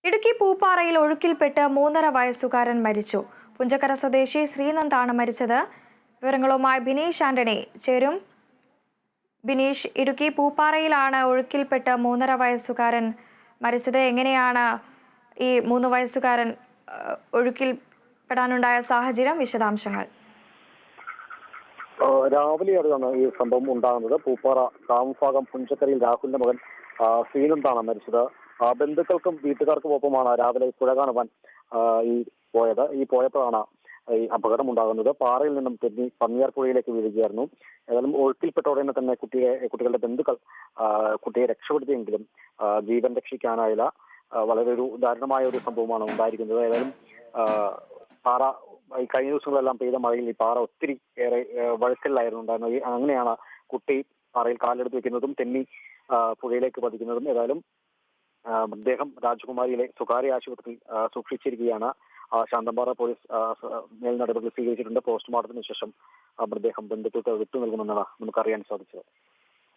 ഇടുക്കി പൂപ്പാറയിൽ ഒഴുക്കിൽപ്പെട്ട് 3.5 വയസ്സുകാരൻ മരിച്ചു. പുഞ്ചക്കര സ്വദേശി ശ്രീനന്ദാണ് മരിച്ചത്. വിവരങ്ങളുമായി ബിനീഷ് ആന്റണി ചേരും. ബിനീഷ്, ഇടുക്കി പൂപ്പാറയിലാണ് ഒഴുക്കിൽപ്പെട്ട് 3.5 വയസ്സുകാരൻ മരിച്ചത്. എങ്ങനെയാണ് ഈ 3 വയസ്സുകാരൻ ഒഴുക്കിൽപ്പെടാനുണ്ടായ സാഹചര്യം? വിശദാംശങ്ങൾ. രാവിലെയാണ് ഈ സംഭവം ഉണ്ടാകുന്നത്. പൂപ്പാറ കാവുംഭാഗം പുഞ്ചക്കരയിൽ രാഹുലിന്റെ മകൻ ശ്രീനന്ദാണ് മരിച്ചത്. ബന്ധുക്കൾക്കും വീട്ടുകാർക്കും ഒപ്പമാണ് രാവിലെ പുഴ കാണുവാൻ പോയപ്പോഴാണ് ഈ അപകടം ഉണ്ടാകുന്നത്. പാറയിൽ നിന്നും തെന്നി പന്നിയാർ പുഴയിലേക്ക് വീഴുകയായിരുന്നു. ഏതായാലും ഒഴുക്കിൽപ്പെട്ട ഉടനെ തന്നെ കുട്ടികളുടെ ബന്ധുക്കൾ കുട്ടിയെ രക്ഷപ്പെടുത്തിയെങ്കിലും ജീവൻ രക്ഷിക്കാനായില്ല. വളരെ ഒരു ദാരുണമായ ഒരു സംഭവമാണ് ഉണ്ടായിരിക്കുന്നത്. ഏതായാലും പാറ ഈ കഴിഞ്ഞ ദിവസങ്ങളെല്ലാം പെയ്ത മഴയിൽ ഈ പാറ ഒത്തിരി ഏറെ വഴുക്കലിലായിരുന്നു ഉണ്ടായിരുന്നത്. അങ്ങനെയാണ് കുട്ടി പാറയിൽ കാലെടുത്ത് വെക്കുന്നതും തെന്നി പുഴയിലേക്ക് പതിക്കുന്നതും. ഏതായാലും മൃതദേഹം രാജകുമാരിയിലെ സ്വകാര്യ ആശുപത്രിയിൽ സൂക്ഷിച്ചിരിക്കുകയാണ്. ശാന്തമ്പാറ പോലീസ് മേൽ നടപടികൾ സ്വീകരിച്ചിട്ടുണ്ട്. പോസ്റ്റ്മോർട്ടത്തിന് ശേഷം മൃതദേഹം ബന്ധുക്കൾക്ക് വിട്ടു നൽകുമെന്നാണ് നമുക്കറിയാൻ സാധിച്ചത്.